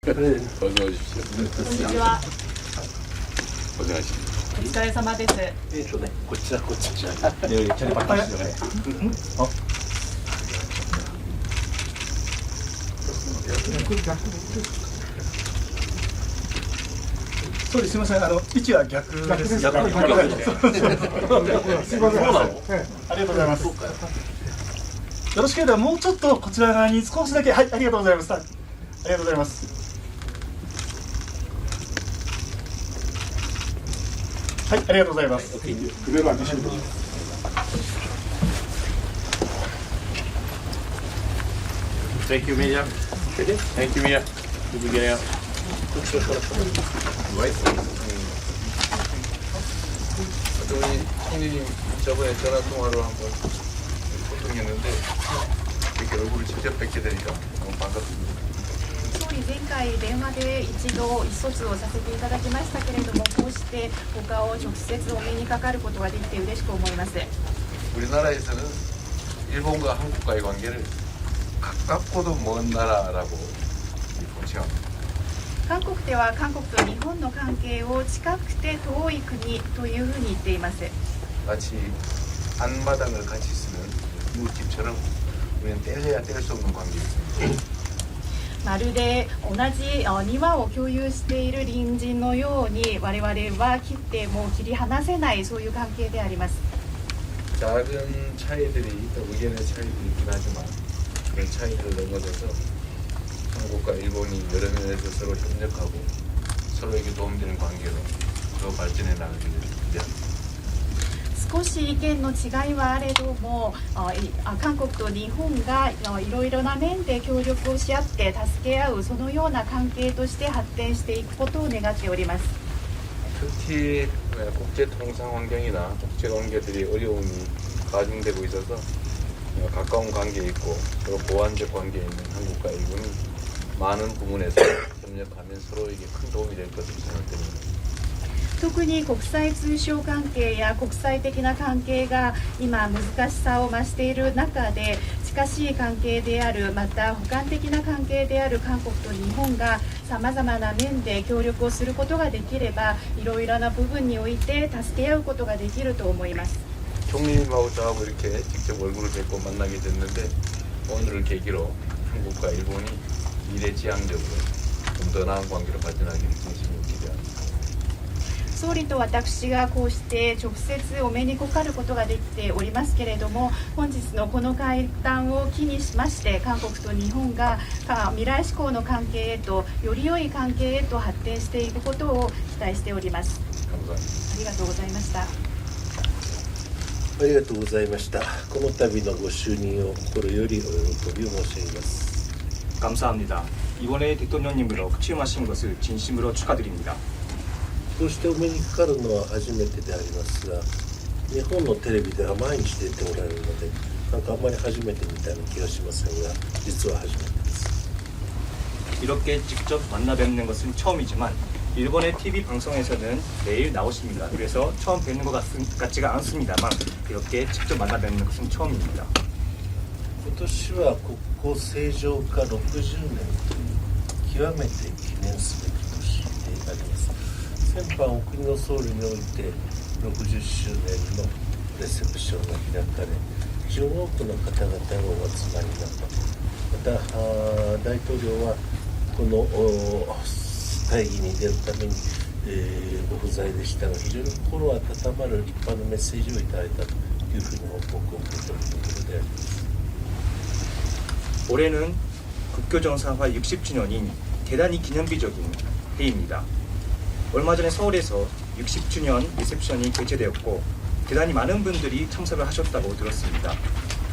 어서 오십시오. こんにちは。 고생하십니다. お疲れ様です。こっちだこっちじゃ네 전에 바꿨어요.総理すみません、位置は逆です。すいません。ありがとうございます。よろしければもうちょっとこちら側に少しだけ、はい、ありがとうございます。ありがとうございます。はい、ありがとうございます。Thank you, Miriam. Thank you, Miriam. Did you get out? 우리 총리님 저번에 전화 통화로 한번 소통했는데 이렇게 얼굴을 직접 뵙게 되니까 너무 반갑습니다. 総理、前回電話で一度意思疎通をさせていただきましたけれども、こうしてお顔を直接お目にかかることができて嬉しく思います。 우리나라에서는 일본과 한국과의 관계를 가깝고도 먼 나라라고 보칭합니다. 韓国では韓国と日本の関係を近くて遠い国というふうに言っています。 마치 앞마당을 같이 쓰는 이웃집처럼 우리는 떼려야 뗄 수 없는 관계에 있습니다. まるで同じ庭を共有している隣人のように我々は切っても切り離せないそういう関係であります。 작은 차이들이 또 의견의 차이들이 있긴 하지만 그런 차이를 넘어서서 한국과 일본이 여러 면에서 서로 협력하고 서로에게 도움되는 관계로 더 발전해 나가기를 기대합니다. 少し意見の違いはあれども、韓国と日本がいろいろな面で協力をし合って助け合うそのような関係として発展していくことを願っております。 특히 국제 통상 환경이나 국제 관계들이 어려움이 가중되고 있어서 가까운 관계에 있고 서로 보완적 관계에 있는 한국과 일본이 많은 부분에서 협력하면 서로에게 큰 도움이 될 것으로 생각됩니다. 特に国際通商関係や国際的な関係が今難しさを増している中で近しい関係であるまた補完的な関係である韓国と日本がさまざまな面で協力をすることができればいろいろな部分において助け合うことができると思います。 총리님하고 저하고 이렇게 직접 얼굴을 뵙고 만나게 됐는데 오늘을 계기로 한국과 일본이 미래지향적으로 좀 더 나은 관계로 발전하기를 진심으로 기대합니다. 総理と私がこうして直接お目にかかることができておりますけれども本日のこの会談を機にしまして韓国と日本が未来志向の関係へとより良い関係へと発展していくことを期待しております。 감사합니다. ありがとうございました。ありがとうございました。この度のご就任を心よりお喜びを申し上げます。 감사합니다. 이번에 대통령님으로 취임하신 것을 진심으로 축하드립니다. こうしてお目にかかるのは初めてでありますが、日本のテレビでは毎日出ておられるので、なんかあんまり初めてみたいな気がしませんが、実は初めてです。 이렇게 직접 만나 뵙는 것은 처음이지만 일본의 TV 방송에서는 매일 나오십니다. 그래서 처음 뵙는 것 같지가 않습니다만 이렇게 직접 만나 뵙는 것은 처음입니다. 今年は国交正常化60年という極めて記念すべき年であります。先般お国の総理において60周年のレセプションが開かれ、非常に多くの方々がお集まりになった。また大統領はこの会議に出るために、ご不在でしたが、非常に心温まる立派なメッセージをいただいたというふうに報告を受けているところであります。 올해는 국교정상화 60주년인 대단히 기념비적인 해입니다. 얼마 전에 서울에서 60주년 리셉션이 개최되었고 대단히 많은 분들이 참석을 하셨다고 들었습니다.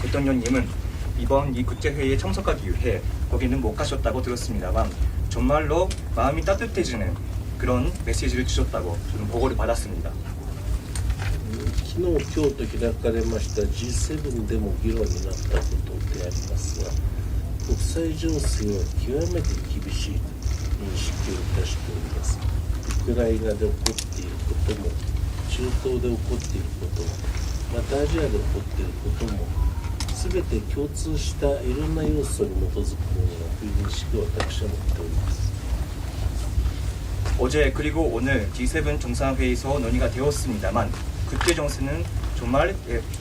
대통령님은 이번 이 국제회의에 참석하기 위해 거기는 못 가셨다고 들었습니다만 정말로 마음이 따뜻해지는 그런 메시지를 주셨다고 저는 보고를 받았습니다. 昨日、今日と開かれました G7 でも議論になったことでありますが、国際情勢は極めて厳しいと認識をいたしております。ウクライナで起こっていることも、中東で起こっていることも、またアジアで起こっていることも、全て共通したいろんな要素に基づくものだという認識を私は持っております。 어제 그리고 오늘 G7 정상회의에서 논의가 되었습니다만 국제 정세는 정말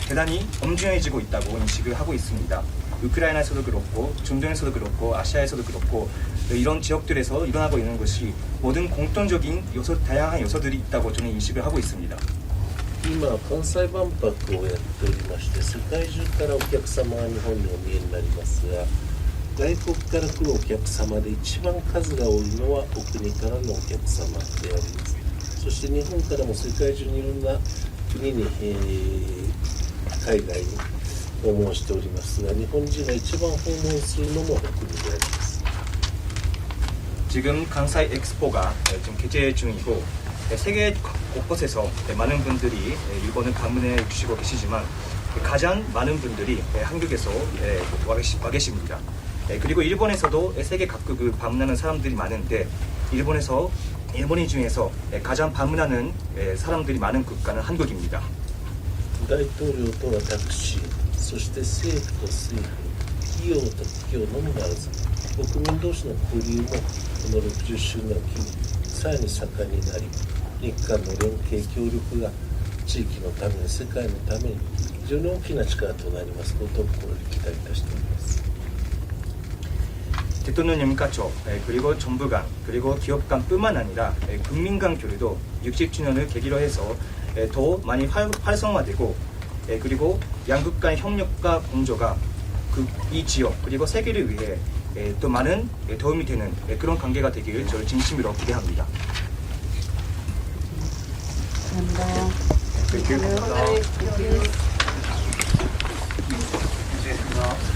대단히 엄중해지고 있다고 인식을 하고 있습니다. 우크라이나에서도 그렇고 중동에서도 그렇고 아시아에서도 그렇고 이런 지역들에서 일어나고 있는 것이 모든 공통적인 다양한 요소들이 있다고 저는 인식을 하고 있습니다. 今関西万博をやっておりまして世界中からお客様が日本にお見えになりますが外国から来るお客様で一番数が多いのはお国からのお客様でありますそして日本からも世界中にいろんな国に、海外に訪問しておりますが日本人が一番訪問するのもお国であります 지금 강사이 엑스포가 지금 개최 중이고 세계 곳곳에서 많은 분들이 일본을 방문해 주시고 계시지만 가장 많은 분들이 한국에서 와 계십니다. 그리고 일본에서도 세계 각국을 방문하는 사람들이 많은데 일본인 중에서 가장 방문하는 사람들이 많은 국가는 한국입니다. 大統領と私そして政府と政府企業と企業のみならず国民同士の交流もこの60周年を機にさらに盛んになり日韓の連携協力が地域のために世界のために非常に大きな力となりますことを心に期待いたしております 대통령님과저 그리고 정부 간 그리고 기업 간뿐만 아니라 국민 간 교류도 60주년을 계기로 해서 더 많이 활성화되고 그리고 양국 간 협력과 공조가 이 지역 그리고 세계를 위해 또 많은 도움이 되는 그런 관계가 되기를 저를 진심으로 기대합니다. 감사합니다. Thank you.